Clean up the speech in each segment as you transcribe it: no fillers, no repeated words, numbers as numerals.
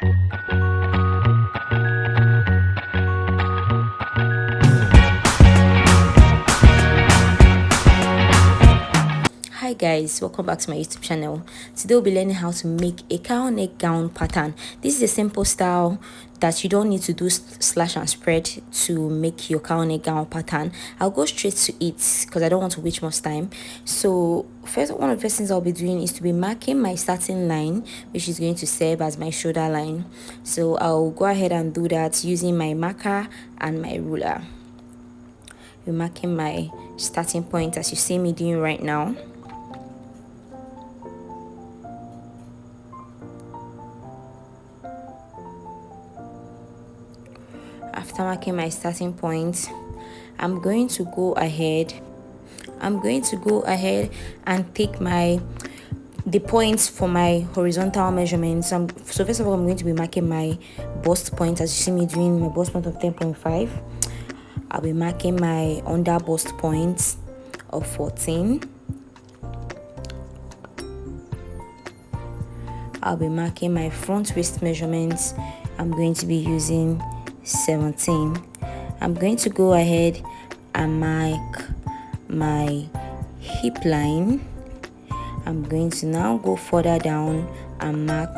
Hi guys, welcome back to my YouTube channel. Today we'll be learning how to make a cowl neck gown pattern. This is a simple style that you don't need to do slash and spread to make your cowl neck gown pattern. I'll go straight to it because I don't want to waste much time. So one of the first things I'll be doing is to be marking my starting line, which is going to serve as my shoulder line. So I'll go ahead and do that using my marker and my ruler. We're marking my starting point as you see me doing right now. After marking my starting point, I'm going to go ahead and take the points for my horizontal measurements. So first of all, I'm going to be marking my bust point as you see me doing my bust point of 10.5. I'll be marking my under bust point of 14. I'll be marking my front waist measurements. I'm going to be using 17. I'm going to go ahead and mark my hip line. I'm going to now go further down and mark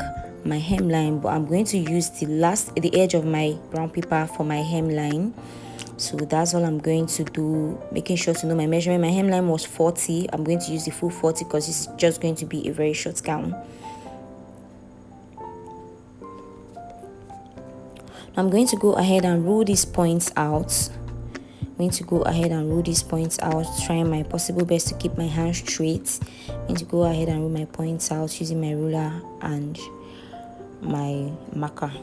my hemline, but I'm going to use the edge of my brown paper for my hemline. So that's all I'm going to do, making sure to know my measurement. My hemline was 40. I'm going to use the full 40 because this is just going to be a very short gown. I'm going to go ahead and rule these points out. Trying my possible best to keep my hands straight. I'm going to go ahead and rule my points out using my ruler and my marker.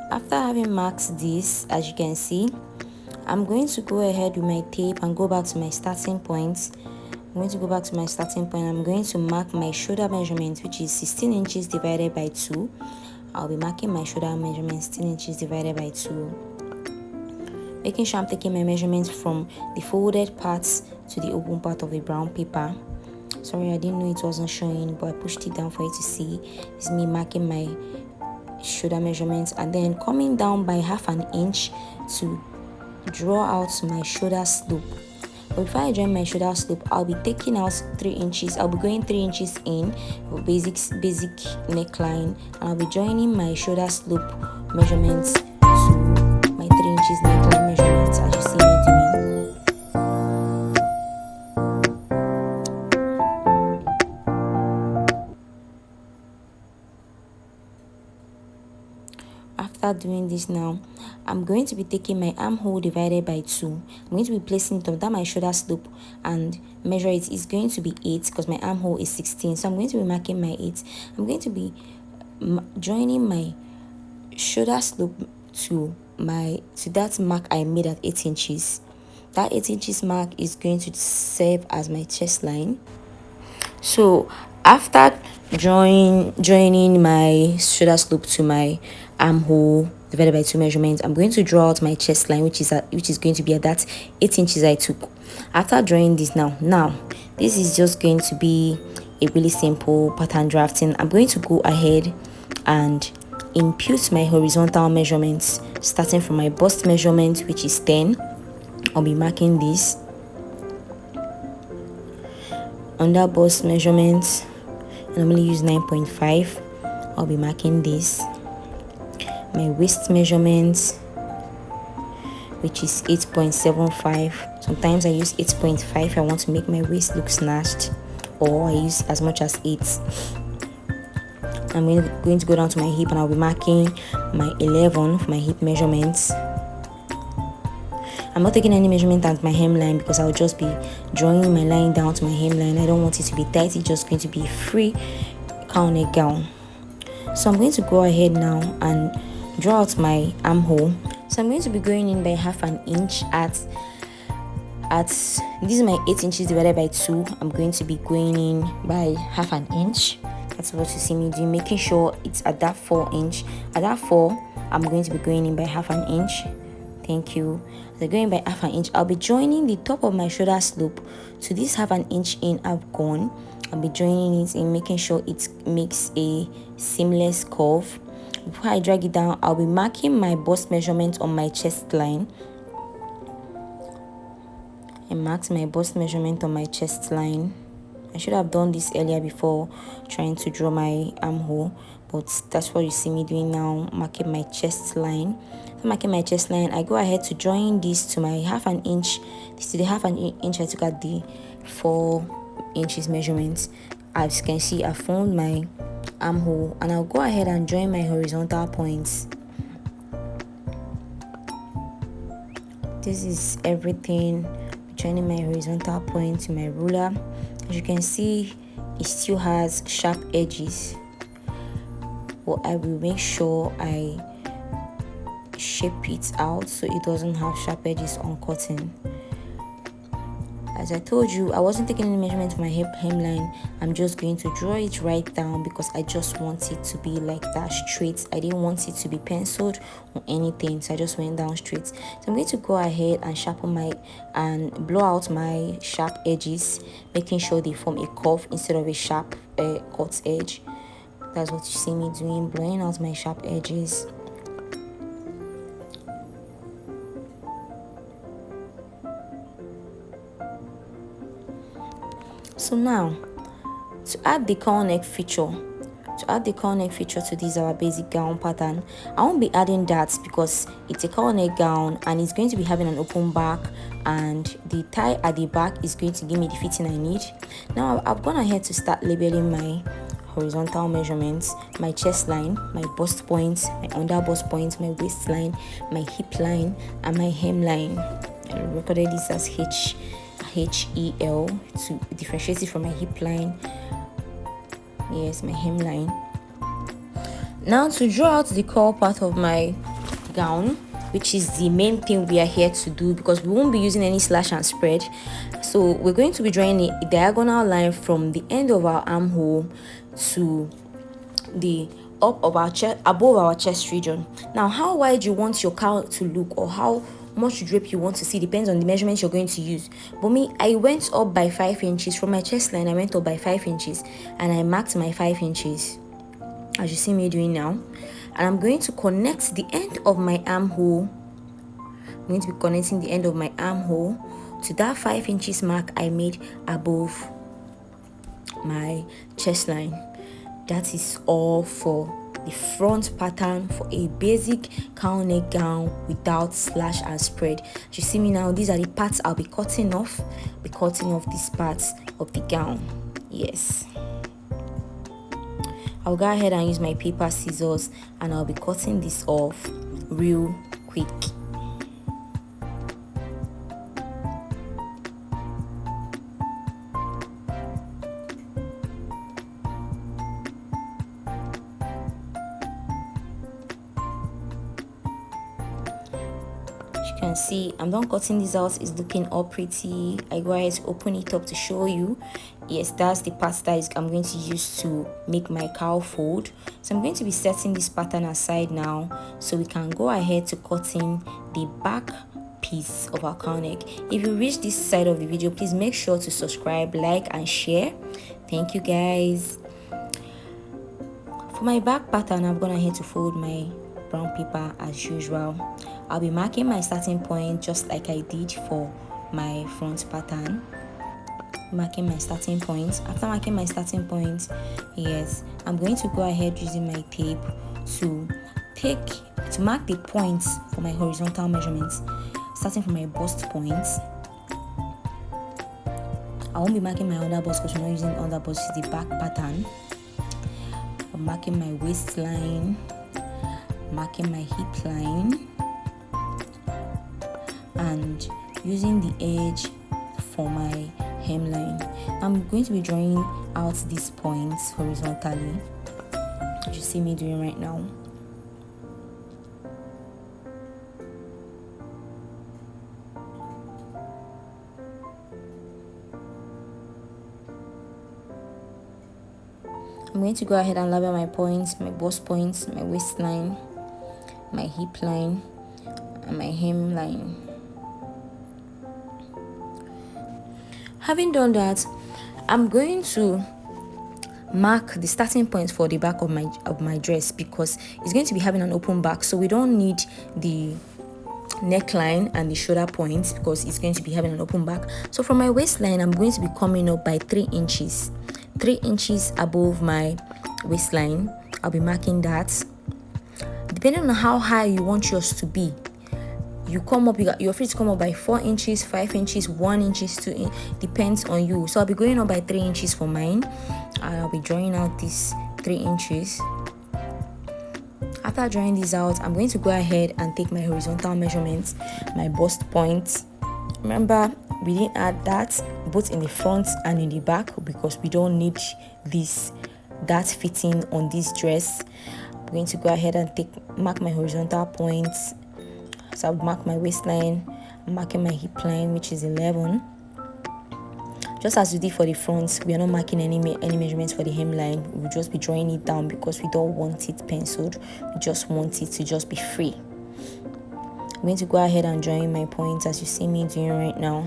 After having marked this, as you can see, I'm going to go ahead with my tape and go back to my starting point. I'm going to mark my shoulder measurement, which is 16 inches divided by 2. I'll be marking my shoulder measurement 16 inches divided by 2. Making sure I'm taking my measurements from the folded parts to the open part of the brown paper. Sorry, I didn't know it wasn't showing, but I pushed it down for you to see. This is me marking my shoulder measurements and then coming down by half an inch to draw out my shoulder slope. But before I join my shoulder slope, I'll be taking out 3 inches. I'll be going 3 inches in for basic neckline, and I'll be joining my shoulder slope measurements to my 3 inches neckline measurements as you see me doing. After doing this now, I'm going to be taking my armhole divided by 2. I'm going to be placing it under my shoulder slope and measure it. It's going to be 8 because my armhole is 16. So I'm going to be marking my 8. I'm going to be joining my shoulder slope to that mark I made at 8 inches. That 8 inches mark is going to serve as my chest line. So after joining my shoulder slope to my armhole divided by 2 measurements, I'm going to draw out my chest line, which is going to be at that 8 inches I took. After drawing this now this is just going to be a really simple pattern drafting. I'm going to go ahead and impute my horizontal measurements, starting from my bust measurement, which is 10. I'll be marking this. Under bust measurements, I normally use 9.5. I'll be marking this. My waist measurements, which is 8.75. Sometimes I use 8.5 if I want to make my waist look snatched, or I use as much as 8. I'm going to go down to my hip and I'll be marking my 11 for my hip measurements. I'm not taking any measurement at my hemline because I'll just be drawing my line down to my hemline. I don't want it to be tight. It's just going to be a free cowl neck gown. So I'm going to go ahead now and draw out my armhole. So I'm going to be going in by half an inch at this is my 8 inches divided by 2. I'm going to be going in by half an inch. That's what you see me doing, making sure it's at that 4 inch. At that 4, I'm going to be going in by half an inch. Thank you. As I go in by half an inch, I'll be joining the top of my shoulder slope to this half an inch in I've gone. I'll be joining it and making sure it makes a seamless curve. Before I drag it down, I'll be marking my bust measurement on my chest line. I marked my bust measurement on my chest line. I should have done this earlier before trying to draw my armhole, but that's what you see me doing now, marking my chest line. After marking my chest line, I go ahead to join this to my half an inch. This is the half an inch I took at the 4 inches measurement. As you can see, I found my armhole, and I'll go ahead and join my horizontal points. This is everything. Joining my horizontal point to my ruler. As you can see, it still has sharp edges, but I will make sure I shape it out so it doesn't have sharp edges on cutting. As I told you, I wasn't taking any measurement for my hemline. I'm just going to draw it right down because I just want it to be like that, straight. I didn't want it to be penciled or anything, so I just went down straight. So I'm going to go ahead and sharpen and blow out my sharp edges, making sure they form a curve instead of a sharp cut edge. That's what you see me doing, blowing out my sharp edges. So now, to add the cowl neck feature to this our basic gown pattern, I won't be adding that because it's a cowl neck gown and it's going to be having an open back, and the tie at the back is going to give me the fitting I need. Now I've gone ahead to start labeling my horizontal measurements, my chest line, my bust points, my under bust points, my waistline, my hip line, and my hemline. I recorded this as HEL to differentiate it from my hip line. Yes, my hemline. Now to draw out the core part of my gown, which is the main thing we are here to do because we won't be using any slash and spread. So we're going to be drawing a diagonal line from the end of our armhole to the up of our chest, above our chest region. Now, how wide you want your cowl to look or how much drape you want to see depends on the measurements you're going to use. But me, I went up by 5 inches from my chest line. I went up by 5 inches and I marked my 5 inches, as you see me doing now. And I'm going to connect the end of my armhole. I'm going to be connecting the end of my armhole to that 5 inches mark I made above my chest line. That is all for the front pattern for a basic cowl neck gown without slash and spread. As you see me now, these are the parts I'll be cutting off. Be cutting off these parts of the gown. Yes, I'll go ahead and use my paper scissors and I'll be cutting this off real quick. You can see I'm done cutting this out. It's looking all pretty. I go ahead to open it up to show you. Yes, that's the part that I'm going to use to make my cowl fold. So I'm going to be setting this pattern aside now so we can go ahead to cutting the back piece of our cowl neck. If you reach this side of the video, please make sure to subscribe, like and share. Thank you guys. For my back pattern, I'm gonna ahead to fold my brown paper as usual. I'll be marking my starting point just like I did for my front pattern. Marking my starting point. After marking my starting point, yes, I'm going to go ahead using my tape to mark the points for my horizontal measurements, starting from my bust points. I won't be marking my under bust because we're not using under bust, it's the back pattern. I'm marking my waistline, marking my hip line, and using the edge for my hemline. I'm going to be drawing out these points horizontally, as you see me doing right now. I'm going to go ahead and label my points, my bust points, my waistline, my hip line, and my hemline. Having done that, I'm going to mark the starting point for the back of my dress, because it's going to be having an open back, so we don't need the neckline and the shoulder points because it's going to be having an open back. So from my waistline, I'm going to be coming up by 3 inches above my waistline. I'll be marking that. Depending on how high you want yours to be, you're free to come up by 4 inches, 5 inches, 1 inches, 2 inches, depends on you. So I'll be going up by 3 inches for mine. I'll be drawing out these 3 inches. After drawing these out, I'm going to go ahead and take my horizontal measurements, my bust point. Remember, we didn't add that both in the front and in the back because we don't need that fitting on this dress. I'm going to go ahead and mark my horizontal points. So I'll mark my waistline, I'm marking my hip line, which is 11. Just as we did for the front, we are not marking any measurements for the hemline. We'll just be drawing it down because we don't want it penciled. We just want it to just be free. I'm going to go ahead and drawing my points as you see me doing right now.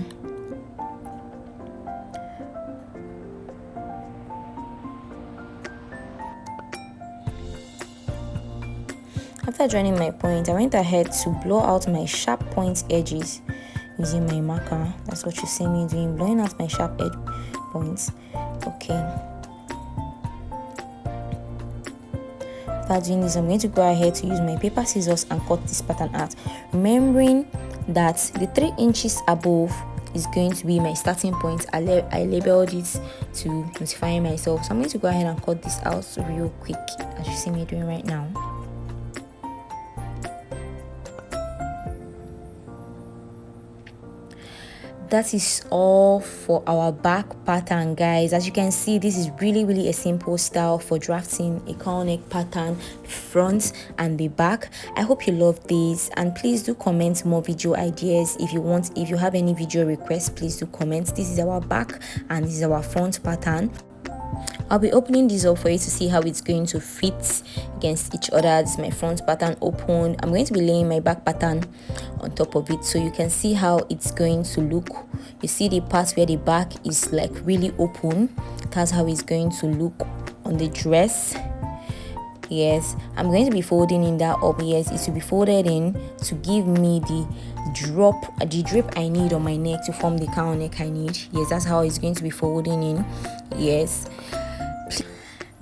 After drawing my point, I went ahead to blow out my sharp point edges using my marker. That's what you see me doing, blowing out my sharp edge points. Okay. After doing this, I'm going to go ahead to use my paper scissors and cut this pattern out. Remembering that the 3 inches above is going to be my starting point. I labeled it to notify myself. So I'm going to go ahead and cut this out real quick, as you see me doing right now. That is all for our back pattern, guys. As you can see, this is really a simple style for drafting a cowl neck pattern, front and the back. I hope you love this, and please do comment more video ideas if you have any video requests. Please do comment. This is our back and this is our front pattern. I'll be opening this up for you to see how it's going to fit against each other. This is my front pattern open. I'm going to be laying my back pattern on top of it so you can see how it's going to look. You see the part where the back is like really open. That's how it's going to look on the dress. Yes, I'm going to be folding in that up. Yes, it will be folded in to give me the drape I need on my neck to form the cowl neck I need. Yes, that's how it's going to be folding in. Yes,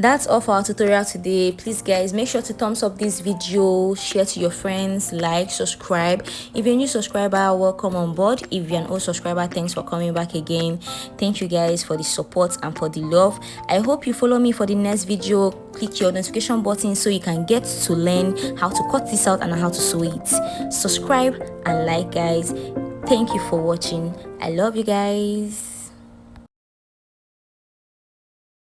that's all for our tutorial today. Please guys, make sure to thumbs up this video, share to your friends, like, subscribe. If you're a new subscriber, welcome on board. If you're an old subscriber, thanks for coming back again. Thank you guys for the support and for the love. I hope you follow me for the next video. Click your notification button so you can get to learn how to cut this out and how to sew it. Subscribe and like, guys. Thank you for watching. I love you guys.